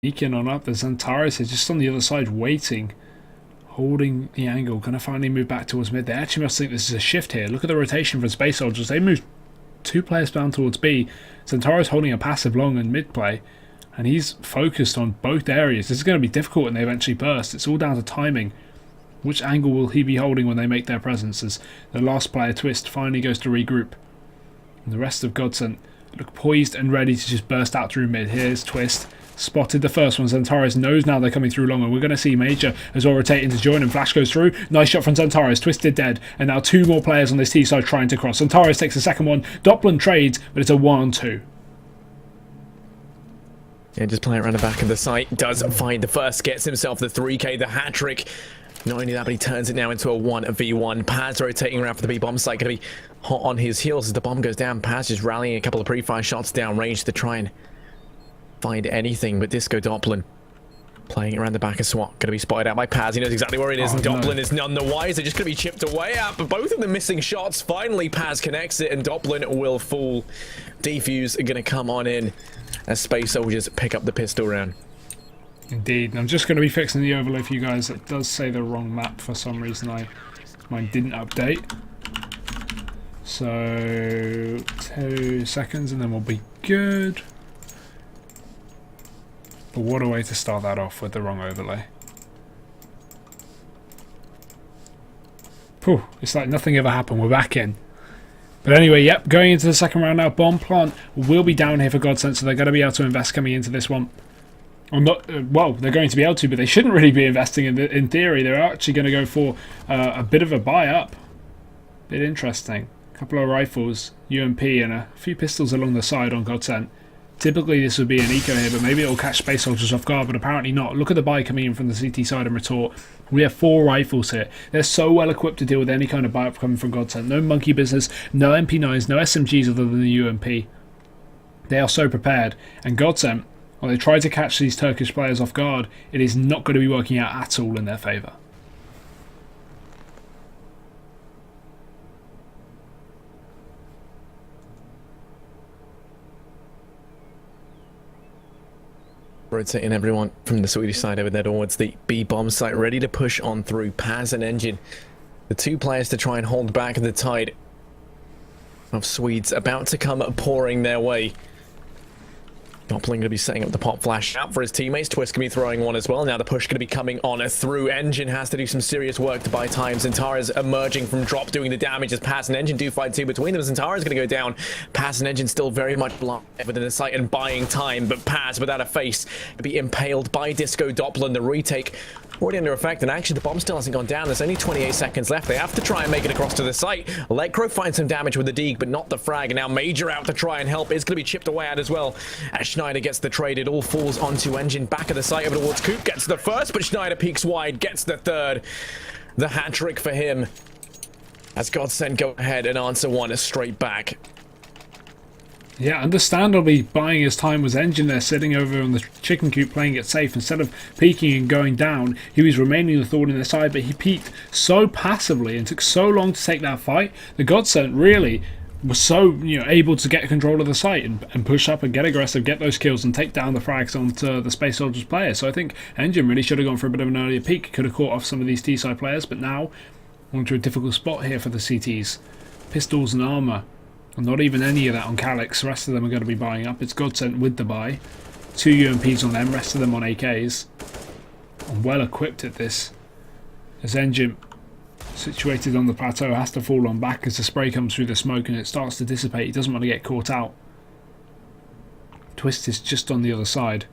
Sneaking on up. There's Antares is just on the other side waiting, holding the angle. Going to finally move back towards mid. They actually must think this is a shift here. Look at the rotation from Space Soldiers. They moved 2 players down towards B. Centaurus holding a passive long and mid play, and he's focused on both areas. This is going to be difficult when they eventually burst. It's all down to timing. Which angle will he be holding when they make their presence, as the last player, Twist, finally goes to regroup. And the rest of Godsent look poised and ready to just burst out through mid. Here's Twist. Spotted the first one. Centaurus knows now they're coming through long, and we're going to see Major as well rotating to join, and Flash goes through. Nice shot from Centaurus. Twisted dead, and now 2 more players on this T side trying to cross. Centaurus takes the second one. Doppelin trades, but it's a 1-on-2. Yeah, just playing around the back of the site. Does find the first, gets himself the 3k, the hat trick. Not only that, but he turns it now into a 1v1. Paz rotating around for the B-bomb site, going to be hot on his heels as the bomb goes down. Paz just rallying a couple of pre-fire shots down range to try and find anything, but Disco Doppelin playing around the back of SWAT, going to be spotted out by Paz. He knows exactly where it is, and Doppelin is none the wiser. Just going to be chipped away at, but both of them missing shots. Finally, Paz connects it, and Doppelin will fall. Defuse are going to come on in as Space Soldiers pick up the pistol round. Indeed, and I'm just going to be fixing the overlay for you guys. It does say the wrong map for some reason. Mine didn't update. So 2 seconds and then we'll be good. But what a way to start that off with the wrong overlay. Phew, it's like nothing ever happened. We're back in. But anyway, yep, going into the second round now. Bomb plant will be down here for Godsent, so they're going to be able to invest coming into this one. I'm not, well, they're going to be able to, but they shouldn't really be investing in theory. They're actually going to go for a bit of a buy up. Bit interesting. A couple of rifles, UMP, and a few pistols along the side on Godsent. Typically this would be an eco here, but maybe it'll catch Space Soldiers off guard, but apparently not. Look at the buy coming in from the CT side and retort. We have 4 rifles here. They're so well equipped to deal with any kind of buy up coming from Godsent. No monkey business, no MP9s, no SMGs other than the UMP. They are so prepared. And Godsent, while they try to catch these Turkish players off guard, it is not going to be working out at all in their favour. Rotating everyone from the Swedish side over there towards the B-bomb site, ready to push on through. Paz and Engine, the 2 players to try and hold back the tide of Swedes about to come pouring their way. Doppelin going to be setting up the pop flash out for his teammates. Twist going to be throwing one as well. Now the push going to be coming on through. Engine has to do some serious work to buy time. Zentara's emerging from drop, doing the damage as Paz and Engine do fight 2 between them. Zentara's going to go down. Paz and Engine still very much blind within the site and buying time, but Paz without a face to be impaled by Disco Doppelin. The retake already under effect, and actually the bomb still hasn't gone down. There's only 28 seconds left. They have to try and make it across to the site. Electro finds some damage with the Deeg, but not the frag. And now Major out to try and help. It's going to be chipped away at as well. As Schneider gets the trade, it all falls onto Engine. Back of the site over towards Coop. Gets the first, but Schneider peeks wide. Gets the third. The hat trick for him. As Godsent go ahead and answer one straight back. Yeah, understandably, buying his time was Engine there, sitting over on the chicken coop playing it safe. Instead of peeking and going down, he was remaining the thorn in the side, but he peeked so passively and took so long to take that fight. The Godsent really was so able to get control of the site and push up and get aggressive, get those kills and take down the frags onto the Space Soldiers players. So I think Engine really should have gone for a bit of an earlier peek, could have caught off some of these T-side players, but now onto a difficult spot here for the CTs. Pistols and armour. Not even any of that on Calyx. The rest of them are going to be buying up. It's Godsent with the buy. 2 UMPs on them, rest of them on AKs. And well equipped at this. As Engine, situated on the plateau, has to fall on back as the spray comes through the smoke and it starts to dissipate. He doesn't want to get caught out. Twist is just on the other side.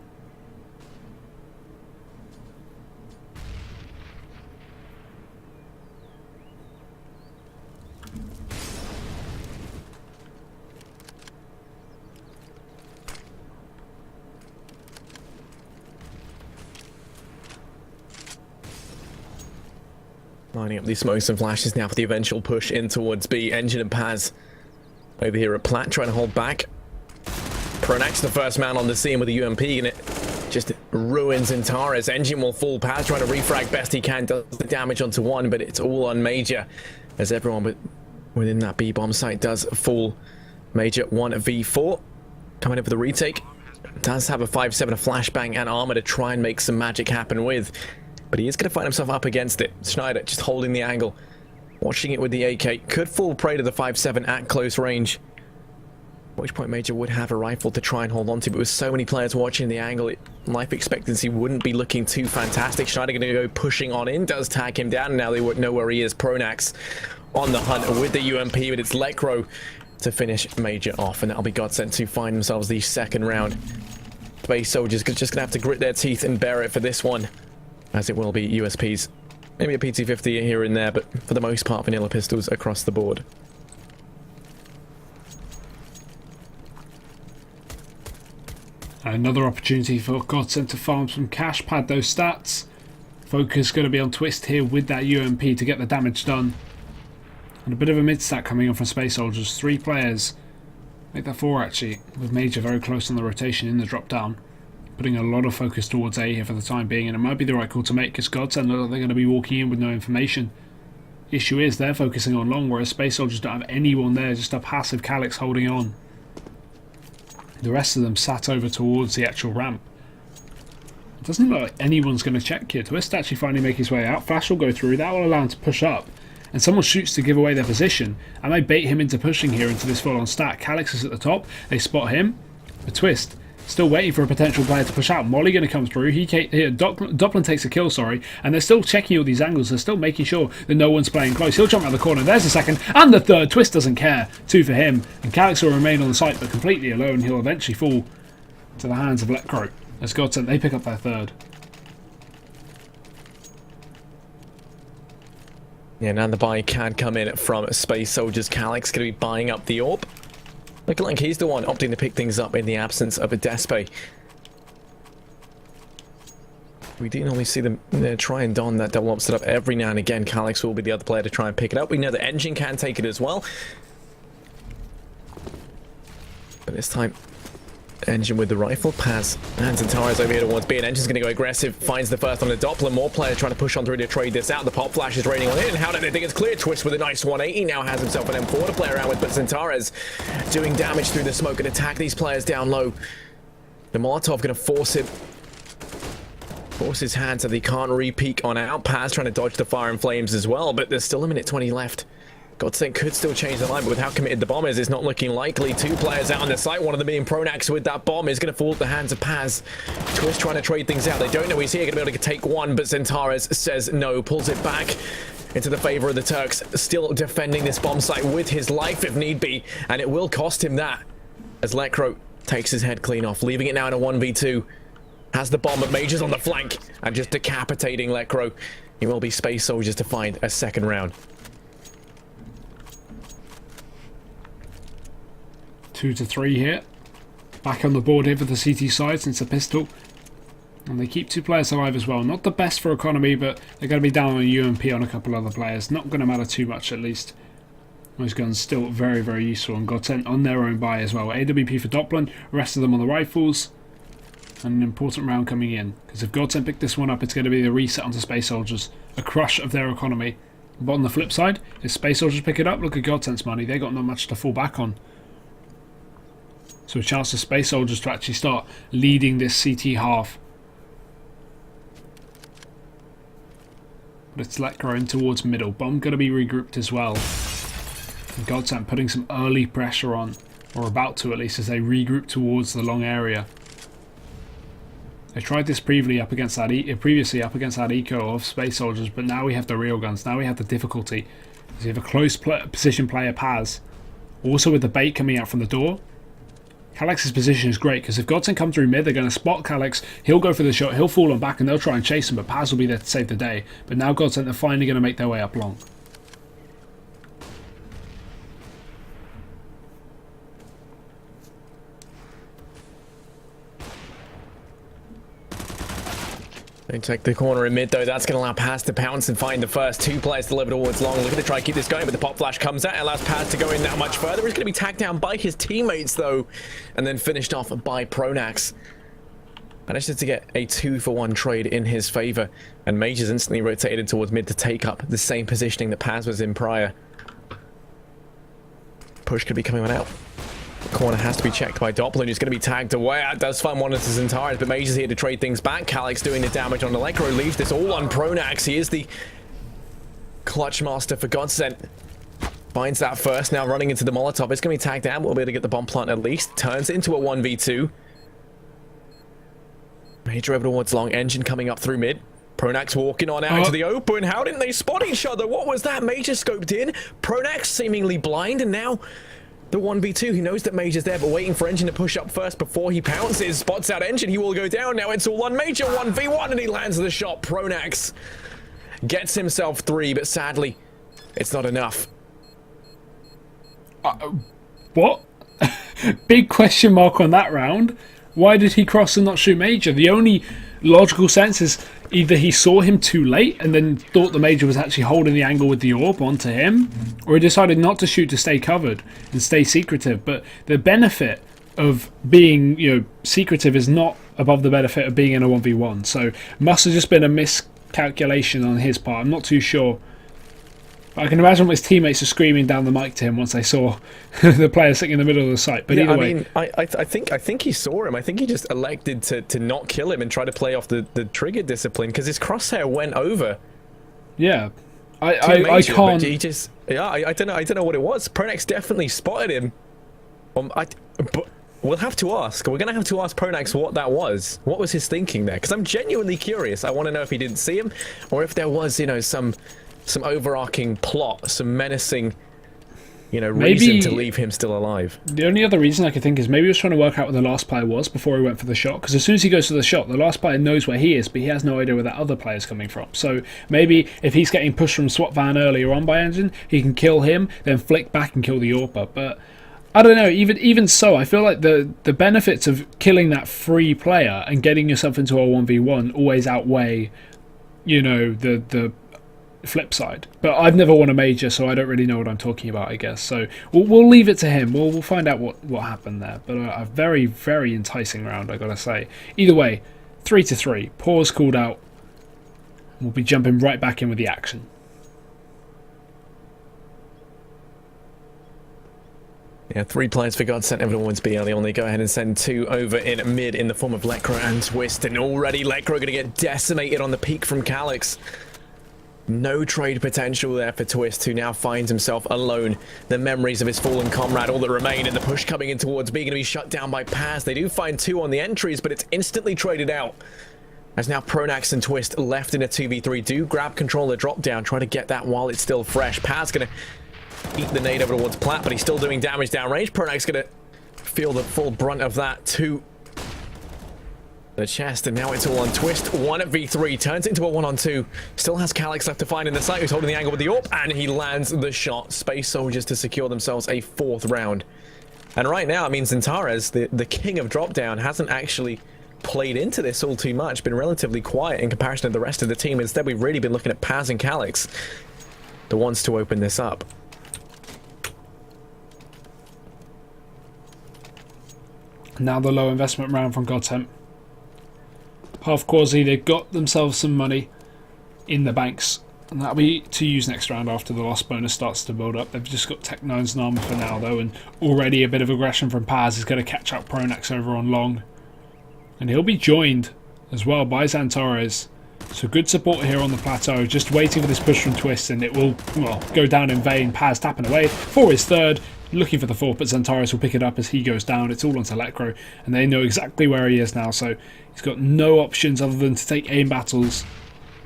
Lining up these smokes and flashes now for the eventual push in towards B. Engine and Paz over here at Plat trying to hold back. Pronax the first man on the scene with a UMP, and it just ruins Antares. Engine will fall. Paz trying to refrag best he can, does the damage onto one, but it's all on Major as everyone within that B-bomb site does fall. Major 1v4 coming in for the retake. Does have a 5-7, a flashbang and armor to try and make some magic happen with. But he is going to find himself up against it. Schneider just holding the angle. Watching it with the AK. Could fall prey to the 5-7 at close range. At which point Major would have a rifle to try and hold on to. But with so many players watching the angle, life expectancy wouldn't be looking too fantastic. Schneider going to go pushing on in. Does tag him down. And now they won't know where he is. Pronax on the hunt with the UMP. But it's Lekro to finish Major off. And that'll be Godsent to find themselves the second round. Space Soldiers just going to have to grit their teeth and bear it for this one. As it will be USPs. Maybe a PT-50 here and there, but for the most part, vanilla pistols across the board. Another opportunity for Godsent to farm some cash, pad those stats. Focus going to be on Twist here with that UMP to get the damage done. And a bit of a mid-stat coming on from Space Soldiers. 3 players. Make that 4 actually, with Major very close on the rotation in the drop down. Putting a lot of focus towards A here for the time being, and it might be the right call to make because Godsent look like they're going to be walking in with no information. Issue is they're focusing on long, whereas Space Soldiers don't have anyone there, just a passive Calyx holding on. The rest of them sat over towards the actual ramp. It doesn't look like anyone's going to check here. Twist actually finally make his way out. Flash will go through, that will allow him to push up. And someone shoots to give away their position. And they bait him into pushing here into this full-on stack. Calyx is at the top, they spot him. The Twist still waiting for a potential player to push out. Molly going to come through. Doppler takes a kill, sorry. And they're still checking all these angles. They're still making sure that no one's playing close. He'll jump around the corner. There's the second. And the third. Twist doesn't care. 2 for him. And Calyx will remain on the site, but completely alone. He'll eventually fall to the hands of Lekro. As Godsent, they pick up their third. Yeah, now the buy can come in from Space Soldiers. Calyx going to be buying up the AWP. Looking like he's the one opting to pick things up in the absence of a Despe. We do normally see them try and don that double op set up every now and again. Calyx will be the other player to try and pick it up. We know that Engine can take it as well. But this time, Engine with the rifle. Paz and Zentares over here towards B. And Engine's going to go aggressive. Finds the first on the Doppler. More players trying to push on through to trade this out. The pop flash is raining on it. And how did they think it's clear? Twist with a nice 180. Now has himself an M4 to play around with. But Zentares doing damage through the smoke and attack these players down low. The Molotov going to force his hand so they can't re-peek on out. Paz trying to dodge the fire and flames as well. But there's still a minute 20 left. Godsent could still change the line, but with how committed the bomb is, it's not looking likely. 2 players out on the site, one of them being Pronax with that bomb is going to fall at the hands of Paz. Twist trying to trade things out. They don't know he's here, going to be able to take one, but Zentares says no, pulls it back into the favor of the Turks. Still defending this bomb site with his life if need be, and it will cost him that as Lekro takes his head clean off, leaving it now in a 1v2. Has the bomb, but Major's on the flank and just decapitating Lekro. It will be Space Soldiers to find a second round. 2 to 3 here. Back on the board here for the CT side since the pistol. And they keep 2 players alive as well. Not the best for economy, but they're going to be down on a UMP on a couple other players. Not going to matter too much at least. Those guns still very, very useful. And Godsent on their own buy as well. AWP for Doppler, rest of them on the rifles. And an important round coming in. Because if Godsent pick this one up, it's going to be the reset onto Space Soldiers. A crush of their economy. But on the flip side, if Space Soldiers pick it up, look at Godsent's money. They got not much to fall back on. So a chance for Space Soldiers to actually start leading this CT half. But it's Lekro in towards middle. Bomb going to be regrouped as well. And Godsent putting some early pressure on. Or about to at least, as they regroup towards the long area. They tried this previously up against that eco of Space Soldiers, but now we have the real guns. Now we have the difficulty. So you have a close position player, Paz. Also with the bait coming out from the door. Calyx's position is great, because if Godsent come through mid, they're going to spot Calyx, he'll go for the shot, he'll fall on back, and they'll try and chase him, but Paz will be there to save the day. But now Godsent are finally going to make their way up long. They take the corner in mid though. That's going to allow Paz to pounce and find the first 2 players delivered towards long. Looking to try and keep this going, but the pop flash comes out. It allows Paz to go in that much further. He's going to be tagged down by his teammates though, and then finished off by Pronax. Managed to get a 2-for-1 trade in his favor, and Majors instantly rotated towards mid to take up the same positioning that Paz was in prior. Push could be coming on out. Corner has to be checked by Doppler, who's going to be tagged away. That does find one of his entires, but Major's here to trade things back. Calyx doing the damage on Electro, leaves this all on Pronax. He is the clutch master for Godsent. Finds that first, now running into the Molotov. It's going to be tagged down, we'll be able to get the bomb plant at least. Turns it into a 1v2. Major over towards long, Engine coming up through mid. Pronax walking on out into the open. How didn't they spot each other? What was that? Major scoped in. Pronax seemingly blind, and now the 1v2. He knows that Major's there, but waiting for Engine to push up first before he pounces. Spots out Engine. He will go down. Now it's all on Major. 1v1, and he lands the shot. Pronax gets himself 3, but sadly, it's not enough. What? Big question mark on that round. Why did he cross and not shoot Major? The only logical sense is either he saw him too late and then thought the Major was actually holding the angle with the orb onto him, or he decided not to shoot to stay covered and stay secretive. But the benefit of being, secretive is not above the benefit of being in a 1v1. So must have just been a miscalculation on his part. I'm not too sure. I can imagine what his teammates are screaming down the mic to him once they saw the player sitting in the middle of the site. But yeah, either way, mean, I think he saw him. I think he just elected to not kill him and try to play off the trigger discipline because his crosshair went over. Yeah, Major, I can't. He just I don't know what it was. Pronax definitely spotted him. But we'll have to ask. We're gonna have to ask Pronax what that was. What was his thinking there? Because I'm genuinely curious. I want to know if he didn't see him or if there was some overarching plot, some menacing, reason to leave him still alive. The only other reason I could think is maybe he was trying to work out where the last player was before he went for the shot, because as soon as he goes for the shot, the last player knows where he is, but he has no idea where that other player is coming from. So maybe if he's getting pushed from SWAT van earlier on by Engine, he can kill him, then flick back and kill the AWPer. But I don't know, even so, I feel like the benefits of killing that free player and getting yourself into a 1v1 always outweigh, the flip side. But I've never won a major, so I don't really know what I'm talking about, I guess. So we'll leave it to him. We'll find out what happened there. But a very, very enticing round, I gotta say. Either way, 3-3. Pause called out. We'll be jumping right back in with the action. Yeah, 3 players for Godsent. Everyone wants BL. They only go ahead and send 2 over in mid in the form of Lecro and Twist. And already Lecro going to get decimated on the peak from Calyx. No trade potential there for Twist, who now finds himself alone. The memories of his fallen comrade, all that remain, and the push coming in towards B, going to be shut down by Paz. They do find 2 on the entries, but it's instantly traded out. As now Pronax and Twist left in a 2v3. Do grab control of the drop down, try to get that while it's still fresh. Paz going to eat the nade over towards Platt, but he's still doing damage downrange. Pronax going to feel the full brunt of that too. The chest, and now it's all on Twist. 1v3 turns into a 1-on-2. Still has Calyx left to find in the site, who's holding the angle with the AWP, and he lands the shot. Space Soldiers to secure themselves a 4th round. And right now, I mean, Zentares, the king of drop-down, hasn't actually played into this all too much, been relatively quiet in comparison to the rest of the team. Instead, we've really been looking at Paz and Calyx, the ones to open this up. Now the low investment round from Godsent. Half Quasi, they've got themselves some money in the banks, and that'll be to use next round after the loss bonus starts to build up. They've just got Tech 9s and armor for now though, and already a bit of aggression from Paz is going to catch up Pronax over on long. And he'll be joined as well by Zentares. So good support here on the plateau, just waiting for this push from Twist, and it will, well, go down in vain. Paz tapping away for his 3rd, looking for the 4th, but Zentares will pick it up as he goes down. It's all onto Lecro, and they know exactly where he is now, so he's got no options other than to take aim battles.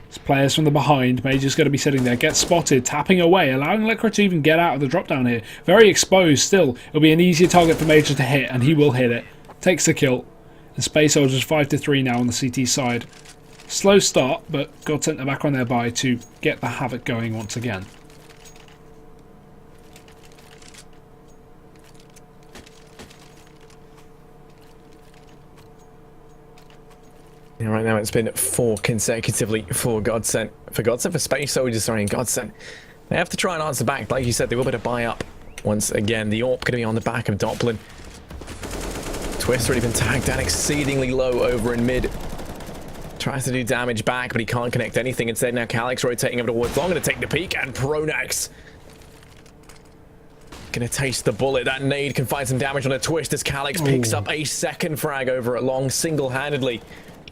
His players from the behind. Major's going to be sitting there, gets spotted, tapping away, allowing Lecro to even get out of the drop down here. Very exposed still. It'll be an easier target for Major to hit, and he will hit it. Takes the kill. And Space Soldiers 5-3 now on the CT side. Slow start, but Godsent are back on their bye to get the havoc going once again. Yeah, right now it's been 4 consecutively for Godsent. For Space Soldiers, sorry, and Godsent. They have to try and answer back. Like you said, they will be able to buy up once again. The AWP going to be on the back of Doppler. Twist already been tagged down exceedingly low over in mid. Tries to do damage back, but he can't connect anything. Instead, now Calyx rotating over towards long, going to take the peak, and Pronax Gonna taste the bullet. That nade can find some damage on a twist as Calix picks up a second frag over at long, single-handedly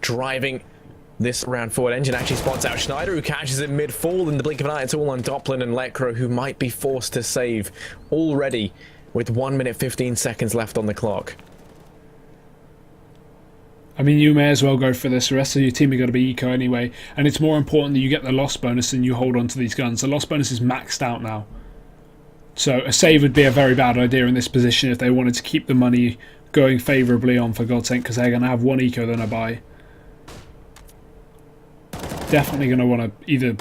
driving this round forward. Engine actually spots out Schneider, who catches it mid-fall in the blink of an eye. It's all on Doppelin and Lekro, who might be forced to save already with 1 minute 15 seconds left on the clock. I mean, you may as well go for this. The rest of your team are going to be eco anyway, and it's more important that you get the loss bonus than you hold on to these guns. The loss bonus is maxed out now. So a save would be a very bad idea in this position if they wanted to keep the money going favourably on for Godsent, because they're going to have one eco then a buy. Definitely going to want to either...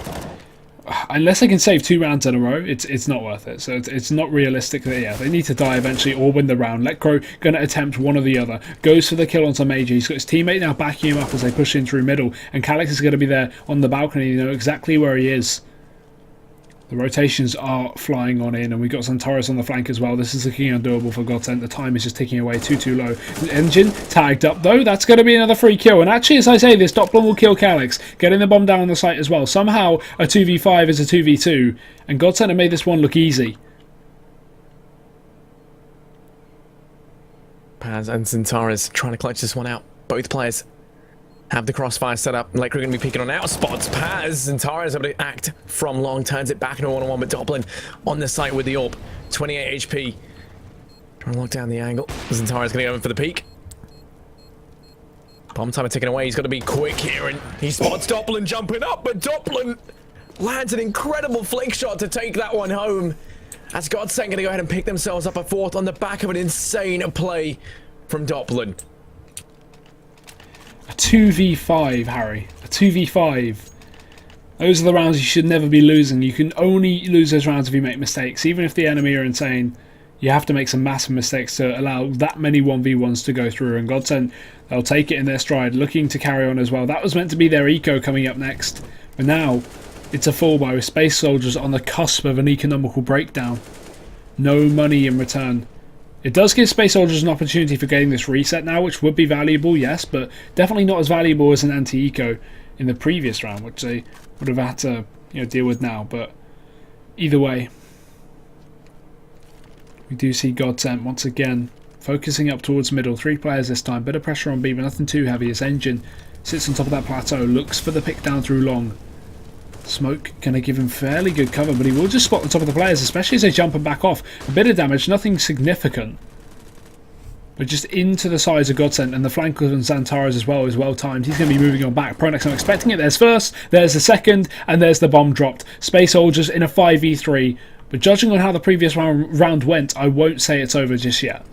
Unless they can save 2 rounds in a row, it's not worth it. So it's not realistic that, yeah, they need to die eventually or win the round. Lekro going to attempt one or the other. Goes for the kill onto Major. He's got his teammate now backing him up as they push in through middle. And Calix is going to be there on the balcony. You know exactly where he is. The rotations are flying on in, and we've got Zantares on the flank as well. This is looking undoable for Godsent. The time is just ticking away too low. Engine tagged up though. That's going to be another free kill. And actually, as I say this, Doppler will kill Calix, getting the bomb down on the site as well. Somehow a 2v5 is a 2v2, and Godsent have made this one look easy. Paz and Zantares trying to clutch this one out. Both players have the crossfire set up. Lekro going to be peeking on out spots. Paz and Tara is able to act from long, turns it back into a one-on-one, but Doppelin on the site with the AWP. 28 HP. Trying to lock down the angle. Zantara's going to go in for the peek. Bomb timer ticking away. He's got to be quick here, and he spots Doppelin jumping up, but Doppelin lands an incredible flick shot to take that one home. As Godsent going to go ahead and pick themselves up a fourth on the back of an insane play from Doppelin. A 2v5, Harry. A 2v5. Those are the rounds you should never be losing. You can only lose those rounds if you make mistakes. Even if the enemy are insane, you have to make some massive mistakes to allow that many 1v1s to go through. And Godsent, they'll take it in their stride, looking to carry on as well. That was meant to be their eco coming up next. But now, it's a full buy with Space Soldiers on the cusp of an economical breakdown. No money in return. It does give Space Soldiers an opportunity for getting this reset now, which would be valuable, yes, but definitely not as valuable as an anti-eco in the previous round, which they would have had to, deal with now. But either way, we do see Godsent once again focusing up towards middle. 3 players this time, bit of pressure on B, but nothing too heavy as Engine sits on top of that plateau, looks for the pick down through long. Smoke going to give him fairly good cover, but he will just spot the top of the players, especially as they jump and back off. A bit of damage, nothing significant, but just into the sides of Godsent, and the flank of Zantares as well is well timed. He's going to be moving on back. Pronex, I'm expecting it. There's first, there's the second, and there's the bomb dropped. Space Soldiers in a 5v3, but judging on how the previous round went, I won't say it's over just yet.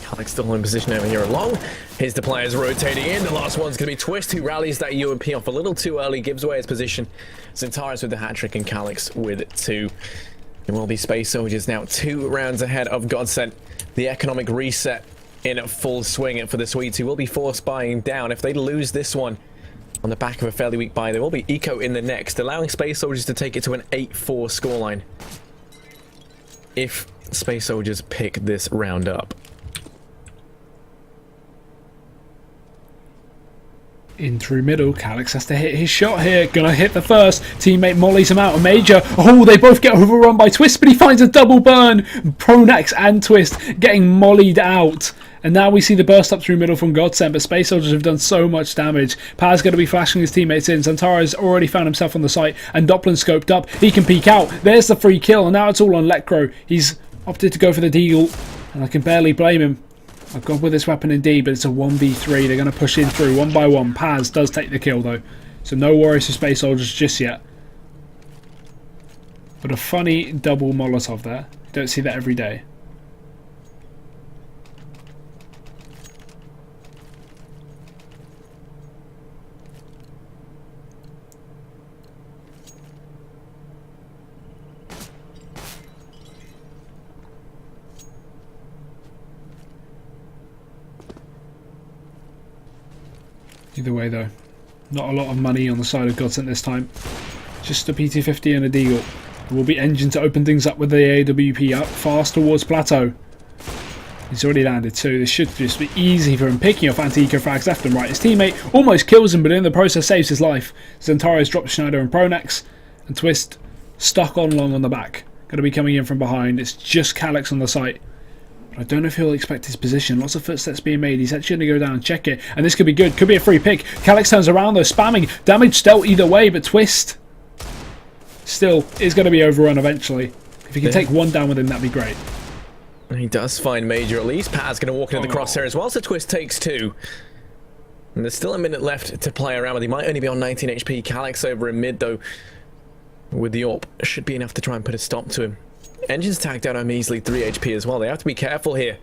Calix still in position over here along. Here's the players rotating in. The last one's going to be Twist, who rallies that UMP off a little too early, gives away his position. Zantares with the hat-trick and Calix with 2. It will be Space Soldiers now 2 rounds ahead of Godsent. The economic reset in full swing for the Swedes, who will be forced buying down. If they lose this one on the back of a fairly weak buy, there will be eco in the next, allowing Space Soldiers to take it to an 8-4 scoreline if Space Soldiers pick this round up. In through middle, Calix has to hit his shot here. Gonna hit the first. Teammate mollies him out. A Major. Oh, they both get overrun by Twist, but he finds a double burn. Pronex and Twist getting mollied out. And now we see the burst up through middle from Godsent, but Space Soldiers have done so much damage. Paz going to be flashing his teammates in. Zantares already found himself on the site, and Doppelin scoped up. He can peek out. There's the free kill, and now it's all on Lekro. He's opted to go for the deagle, and I can barely blame him. I've gone with this weapon indeed, but it's a 1v3. They're going to push in through one by one. Paz does take the kill though, so no worries for Space Soldiers just yet. But a funny double Molotov there. You don't see that every day. Either way though, not a lot of money on the side of Godsent this time. Just a PT-50 and a deagle. There will be Engine to open things up with the AWP up fast towards Plateau. He's already landed 2. This should just be easy for him, picking off anti-eco frags left and right. His teammate almost kills him, but in the process saves his life. Zantares drops Schneider and Pronex, and Twist stuck on long on the back. going to be coming in from behind. It's just Calix on the site. But I don't know if he'll expect his position. Lots of footsteps being made. He's actually going to go down and check it. And this could be good. Could be a free pick. Calix turns around though, spamming. Damage dealt either way, but Twist still is going to be overrun eventually. If he can take one down with him, that'd be great. He does find Major at least. Paz going to walk into the crosshair as well, so Twist takes 2. And there's still a minute left to play around with. He might only be on 19 HP. Calix over in mid though with the AWP should be enough to try and put a stop to him. Engine's tagged out on measly 3 HP as well. They have to be careful here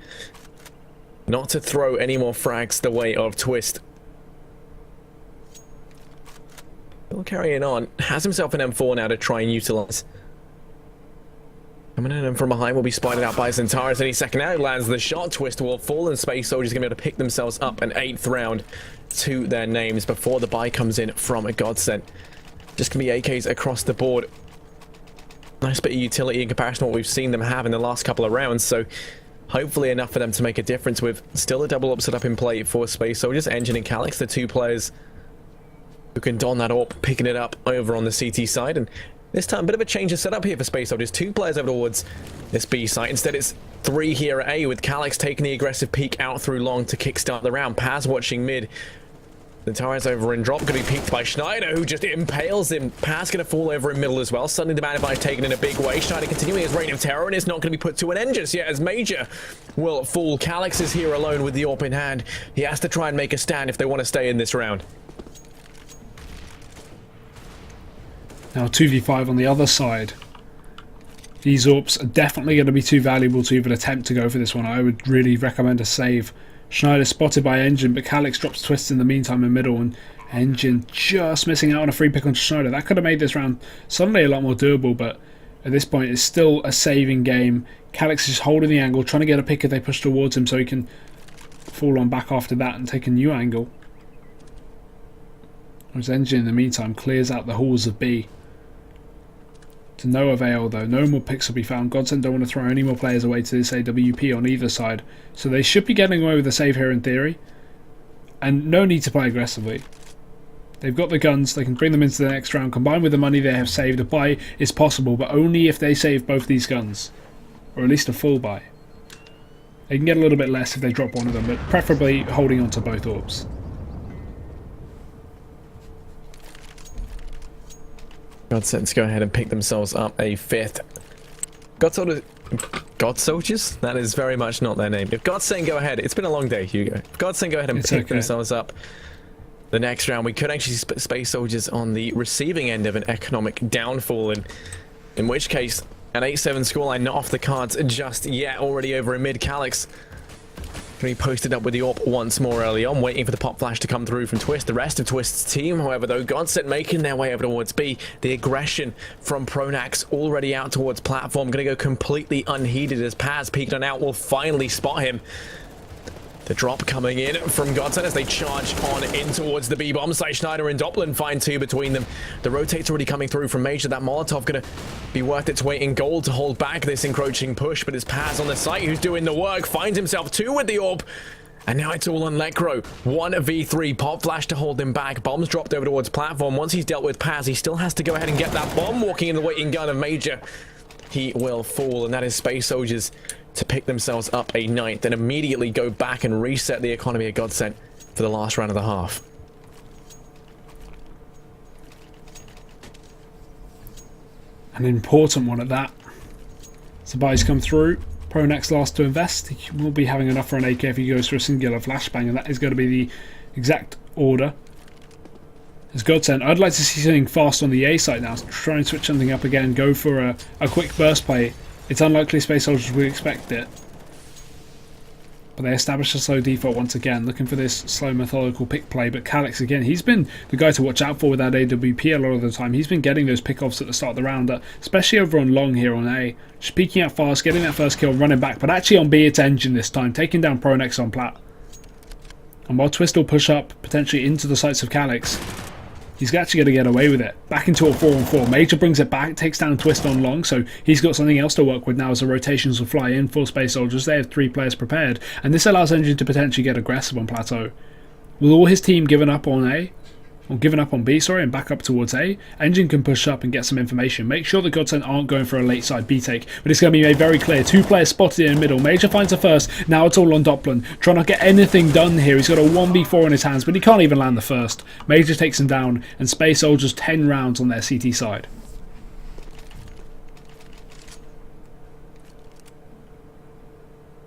not to throw any more frags the way of Twist. Still carrying on. Has himself an M4 now to try and utilize. Coming in from behind will be spotted out by Zentaris any second now. Lands the shot. Twist will fall and Space Soldiers going to be able to pick themselves up an 8th round to their names before the buy comes in from a Godsent. Just going to be AKs across the board. Nice bit of utility in comparison to what we've seen them have in the last couple of rounds, so hopefully enough for them to make a difference with still a double up set up in play for Space Soldiers. Engine and Calix, the 2 players who can don that AWP, picking it up over on the CT side. And this time, a bit of a change of setup here for Space Soldiers. 2 players over towards this B site. Instead, it's 3 here at A, with Calix taking the aggressive peek out through long to kickstart the round. Paz watching mid. The Tires over in drop, going to be peeked by Schneider, who just impales him. Paz going to fall over in middle as well. Suddenly the man advantage taken in a big way. Schneider continuing his reign of terror, and it's not going to be put to an end just yet, as Major will fall. Calix is here alone with the AWP in hand. He has to try and make a stand if they want to stay in this round. Now 2v5 on the other side. These AWPs are definitely going to be too valuable to even attempt to go for this one. I would really recommend a save. Schneider spotted by Engine, but Calix drops Twist in the meantime in middle, and Engine just missing out on a free pick on Schneider. That could have made this round suddenly a lot more doable, but at this point it's still a saving game. Calix is holding the angle, trying to get a pick if they push towards him so he can fall on back after that and take a new angle. Whereas Engine in the meantime clears out the halls of B. To no avail though, no more picks will be found. Godsent don't want to throw any more players away to this AWP on either side, so they should be getting away with a save here in theory, and no need to play aggressively. They've got the guns, they can bring them into the next round. Combined with the money they have saved, a buy is possible, but only if they save both these guns, or at least a full buy. They can get a little bit less if they drop one of them, but preferably holding on to both orbs. Godsent go ahead and pick themselves up a 5th. God Soldiers? That is very much not their name. If Godsent go ahead, it's been a long day, Hugo. If Godsent go ahead and pick themselves up the next round, we could actually see Space Soldiers on the receiving end of an economic downfall, and in which case, an 8-7 scoreline not off the cards just yet. Already over in mid. Calix going to be posted up with the AWP once more early on, waiting for the pop flash to come through from Twist. The rest of Twist's team, however, though, Godsent making their way over towards B. The aggression from Pronax already out towards platform, going to go completely unheeded as Paz peeked on out will finally spot him. The drop coming in from Godsent as they charge on in towards the B-bomb site. Schneider and Doppelin find 2 between them. The rotate's already coming through from Major. That Molotov going to be worth its weight in gold to hold back this encroaching push, but it's Paz on the site who's doing the work. Finds himself 2 with the AWP. And now it's all on Lecro. 1v3, pop flash to hold him back. Bombs dropped over towards platform. Once he's dealt with Paz, he still has to go ahead and get that bomb. Walking in the waiting gun of Major. He will fall, and that is Space Soldiers to pick themselves up a 9th and immediately go back and reset the economy of Godsent for the last round of the half. An important one at that. So buys come through. Pronax last to invest. He will be having enough for an AK if he goes for a singular flashbang, and that is going to be the exact order. As Godsent, I'd like to see something fast on the A site now. Try and switch something up again. Go for a quick burst play. It's unlikely Space Soldiers will expect it. But they establish a slow default once again, looking for this slow methodical pick play. But Calix again, he's been the guy to watch out for with that AWP a lot of the time. He's been getting those pickoffs at the start of the round, especially over on long here on A. Just peeking out fast, getting that first kill, running back. But actually on B, it's Engine this time, taking down Pronex on plat. And while Twist will push up, potentially into the sights of Calix, he's actually going to get away with it. Back into a 4-on-4. Major brings it back, takes down Twist on long, so he's got something else to work with now as the rotations will fly in for Space Soldiers. They have 3 players prepared, and this allows Engine to potentially get aggressive on Plateau. With all his team given up on A, or given up on B, sorry, and back up towards A. Engine can push up and get some information. Make sure the Godsent aren't going for a late side B take, but it's going to be made very clear. 2 players spotted in the middle. Major finds the first. Now it's all on Doppelin. Trying to get anything done here. He's got a 1v4 in his hands, but he can't even land the first. Major takes him down, and Space Soldiers 10 rounds on their CT side.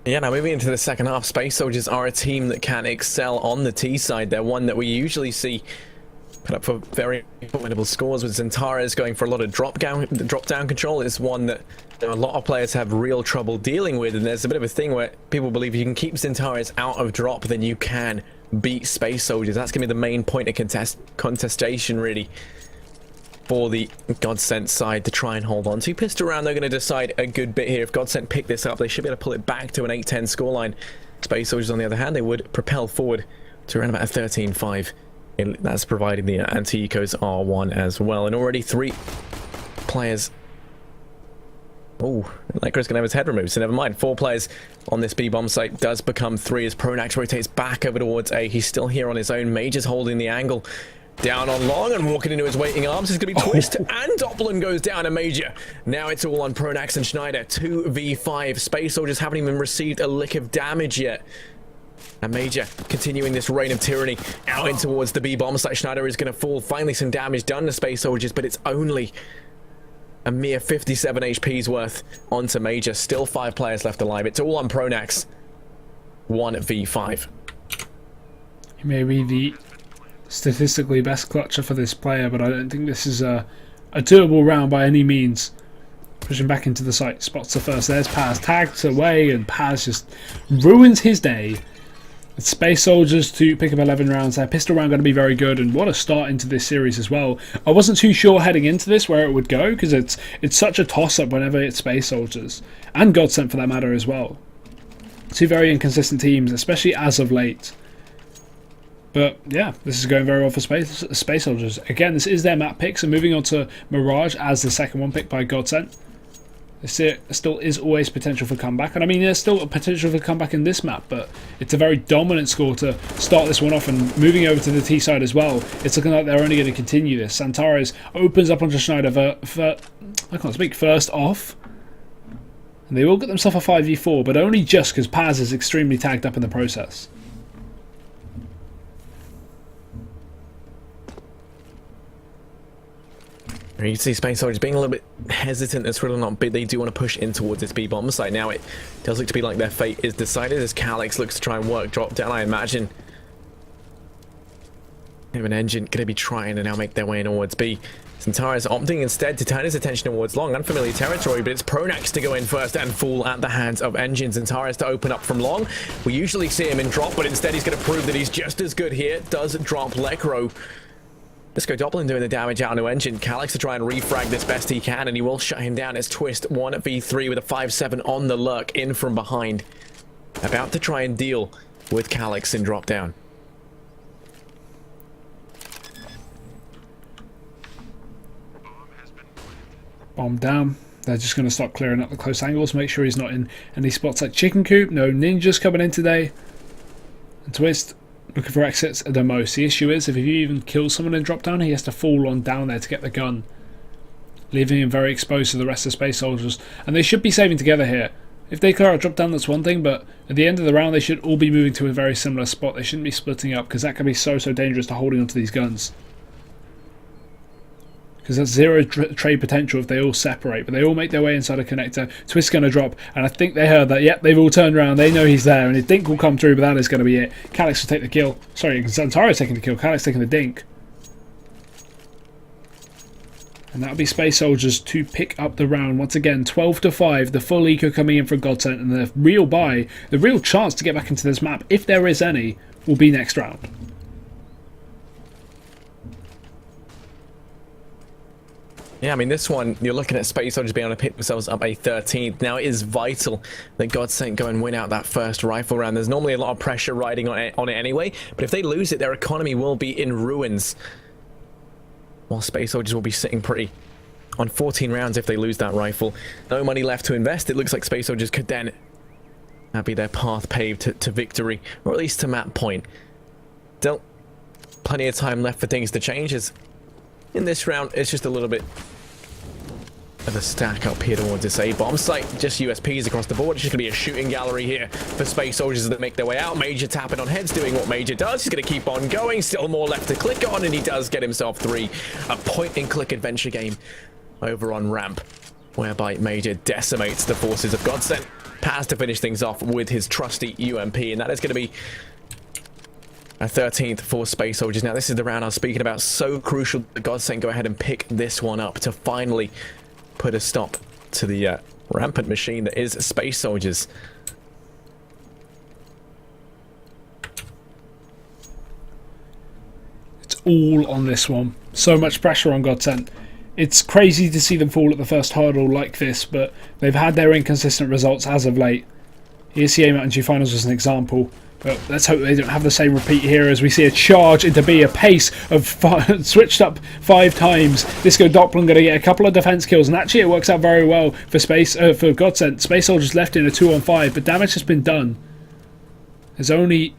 Yeah, now moving into the second half, Space Soldiers are a team that can excel on the T side. They're one that we usually see put up for very formidable scores, with Zentares going for a lot of drop down control. It's one that a lot of players have real trouble dealing with, and there's a bit of a thing where people believe if you can keep Zentares out of drop, then you can beat Space Soldiers. That's going to be the main point of contestation, really, for the Godsent side to try and hold on to. Pistol round, they're going to decide a good bit here. If Godsent pick this up, they should be able to pull it back to an 8-10 scoreline. Space Soldiers, on the other hand, they would propel forward to around about a 13-5. That's providing the anti-ecos R1 as well. And already 3 players... Oh, Electro's going to have his head removed, so never mind. 4 players on this B-bomb site does become 3 as Pronax rotates back over towards A. He's still here on his own. Major's holding the angle. Down on long and walking into his waiting arms is going to be Twist, and Doppelin goes down a Major. Now it's all on Pronax and Schneider. 2v5. Space Soldiers haven't even received a lick of damage yet. And Major continuing this reign of tyranny out in towards the B-bomb site. Schneider is going to fall. Finally some damage done to Space Soldiers, but it's only a mere 57 HP's worth onto Major. Still 5 players left alive. It's all on Pronax. 1v5. He may be the statistically best clutcher for this player, but I don't think this is a doable round by any means. Pushing back into the site, spots the first. There's Paz, tagged away, and Paz just ruins his day. It's Space Soldiers to pick up 11 rounds there. Pistol round going to be very good, and what a start into this series as well. I wasn't too sure heading into this where it would go, because it's such a toss-up whenever it's Space Soldiers, and Godsent for that matter as well. 2 very inconsistent teams, especially as of late. But yeah, this is going very well for Space Soldiers. Again, this is their map pick, so moving on to Mirage as the second one picked by Godsent. There still is always potential for comeback, and I mean there's still a potential for comeback in this map, but it's a very dominant score to start this one off, and moving over to the T side as well, it's looking like they're only going to continue this. Santares opens up onto Schneider first off, and they will get themselves a 5v4, but only just because Paz is extremely tagged up in the process. You can see Space Soldiers being a little bit hesitant as whether or not they do want to push in towards this B-bomb site. Now it does look to be like their fate is decided as Calix looks to try and work drop down, I imagine. An engine going to be trying to now make their way in towards B. Centaurus opting instead to turn his attention towards long, unfamiliar territory, but it's Pronax to go in first and fall at the hands of Engine. Centaurus to open up from long. We usually see him in drop, but instead he's going to prove that he's just as good here. Does drop Lecro. Let's go Doppelin doing the damage out onto Engine. Calix to try and refrag this best he can, and he will shut him down as Twist 1v3 with a 5-7 on the lurk in from behind. About to try and deal with Calix in drop down. Bomb down. They're just going to start clearing up the close angles, make sure he's not in any spots like Chicken Coop. No ninjas coming in today. And Twist looking for exits at the most. The issue is, if you even kill someone in drop down, he has to fall on down there to get the gun, leaving him very exposed to the rest of Space Soldiers. And they should be saving together here. If they clear out drop down, that's one thing, but at the end of the round, they should all be moving to a very similar spot. They shouldn't be splitting up, because that can be so dangerous to holding onto these guns. Because there's zero trade potential if they all separate, but they all make their way inside a connector. Twist's going to drop, and I think they heard that. Yep, they've all turned around. They know he's there, and his dink will come through, but that is going to be it. Calix will take the kill. Sorry, Zantaro's taking the kill. Calix taking the dink. And that'll be Space Soldiers to pick up the round. Once again, 12-5. The full eco coming in from Godsent, and the real buy, the real chance to get back into this map, if there is any, will be next round. Yeah, I mean, this one, you're looking at Space Soldiers being able to pick themselves up a 13th. Now, it is vital that Godsent go and win out that first rifle round. There's normally a lot of pressure riding on it anyway, but if they lose it, their economy will be in ruins. While Space Soldiers will be sitting pretty on 14 rounds if they lose that rifle. No money left to invest. It looks like Space Soldiers could then be their path paved to victory, or at least to map point. Don't plenty of time left for things to change. As in this round, it's just a little bit of a stack up here towards this A bomb site. Just USPs across the board. It's just going to be a shooting gallery here for Space Soldiers that make their way out. Major tapping on heads, doing what Major does. He's going to keep on going. Still more left to click on, and he does get himself 3. A point-and-click adventure game over on ramp, whereby Major decimates the forces of Godsent. Paz to finish things off with his trusty UMP, and that is going to be a 13th for Space Soldiers. Now, this is the round I was speaking about. So crucial that Godsent go ahead and pick this one up to finally put a stop to the rampant machine that is Space Soldiers. It's all on this one. So much pressure on Godsent. It's crazy to see them fall at the first hurdle like this, but they've had their inconsistent results as of late. ESL Mountain Dew Finals was an example. But let's hope they don't have the same repeat here as we see a charge into B, a pace of switched up 5 times. Disco Doppler going to get a couple of defense kills, and actually it works out very well for for Godsent. Space Soldiers left in a 2-on-5, but damage has been done. There's only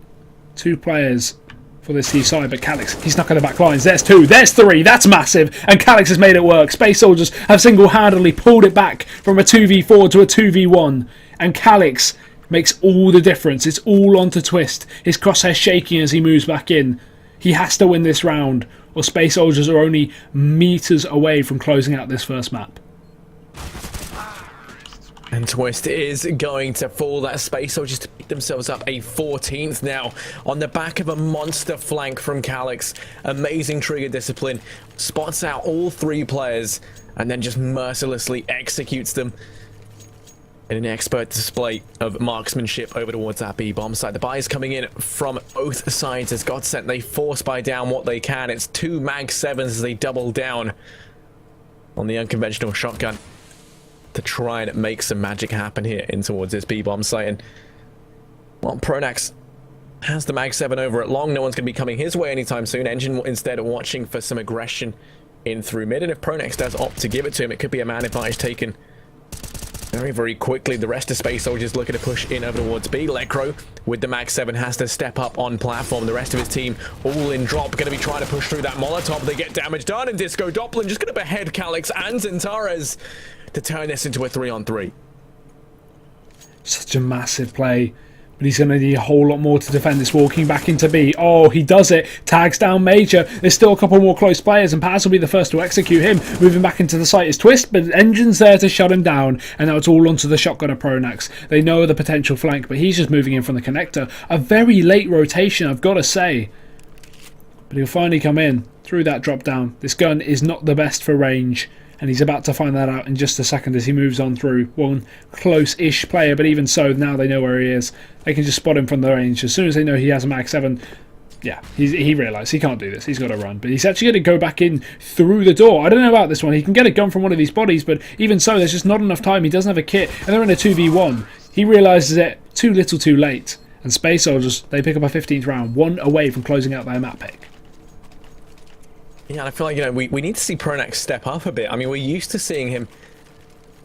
2 players for this T side, but Calix, he's knocking the back lines. There's 2, there's 3, that's massive, and Calix has made it work. Space Soldiers have single-handedly pulled it back from a 2v4 to a 2v1, and Calix makes all the difference. It's all onto Twist. His crosshair shaking as he moves back in. He has to win this round, or Space Soldiers are only meters away from closing out this first map. And Twist is going to fall. That Space Soldiers to pick themselves up a 14th now on the back of a monster flank from Calix. Amazing trigger discipline. Spots out all 3 players and then just mercilessly executes them in an expert display of marksmanship over towards that B bomb site. The buys coming in from both sides as Godsent. They force buy down what they can. It's 2 Mag 7s as they double down on the unconventional shotgun to try and make some magic happen here in towards this B bomb site. And well, Pronax has the Mag 7 over at long. No one's going to be coming his way anytime soon. Engine instead watching for some aggression in through mid, and if Pronax does opt to give it to him, it could be a man advantage taken very, very quickly. The rest of Space Soldiers looking to push in over towards B. Lecro with the Mag 7 has to step up on platform. The rest of his team all in drop, going to be trying to push through that Molotov. They get damage done, and Disco Doppler just going to behead Calix and Zentares to turn this into a 3-on-3. Such a massive play. But he's going to need a whole lot more to defend this, walking back into B. Oh, he does it. Tags down Major. There's still a couple more close players, and Paz will be the first to execute him. Moving back into the site is Twist, but Engine's there to shut him down, and now it's all onto the shotgun of Pronax. They know the potential flank, but he's just moving in from the connector. A very late rotation, I've got to say. But he'll finally come in through that drop down. This gun is not the best for range, and he's about to find that out in just a second as he moves on through. One close-ish player, but even so, now they know where he is. They can just spot him from the range. As soon as they know he has a Mag 7, yeah, he realised he can't do this. He's got to run. But he's actually going to go back in through the door. I don't know about this one. He can get a gun from one of these bodies, but even so, there's just not enough time. He doesn't have a kit, and they're in a 2v1. He realises it too little too late. And Space Soldiers, they pick up a 15th round, 1 away from closing out their map pick. Yeah, I feel like, you know, we need to see Pronax step up a bit. I mean, we're used to seeing him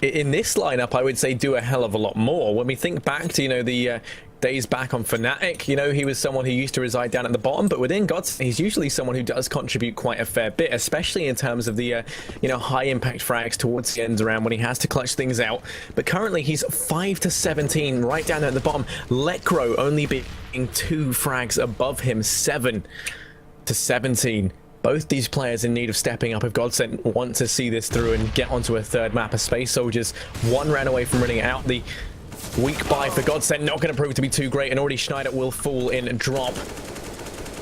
in this lineup, I would say, do a hell of a lot more. When we think back to, you know, the days back on Fnatic, you know, he was someone who used to reside down at the bottom, but within Gods, he's usually someone who does contribute quite a fair bit, especially in terms of the, you know, high impact frags towards the end around when he has to clutch things out. But currently, he's 5-17, right down at the bottom. Lecro only being 2 frags above him, 7-17. Both these players in need of stepping up if Godsent want to see this through and get onto a third map. As Space Soldiers, 1 ran away from running it out. The weak buy for Godsent not going to prove to be too great, and already Schneider will fall in and drop.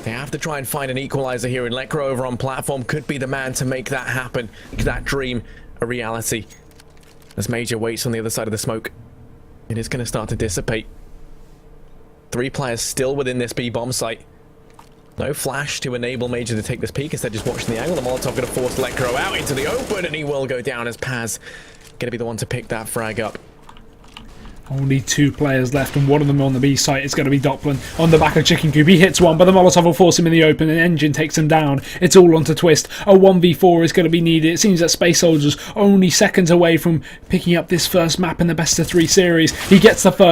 They have to try and find an equalizer here, and Lecro over on platform could be the man to make that happen, make that dream a reality. As Major waits on the other side of the smoke, it is going to start to dissipate. 3 players still within this B bomb site. No flash to enable Major to take this peek, instead just watching the angle. The Molotov going to force Lecro out into the open, and he will go down as Paz going to be the one to pick that frag up. Only 2 players left, and one of them on the B site is going to be Doppler on the back of Chicken Coop. He hits one, but the Molotov will force him in the open, and Engine takes him down. It's all onto Twist. A 1v4 is going to be needed. It seems that Space Soldiers only seconds away from picking up this first map in the best of 3 series. He gets the first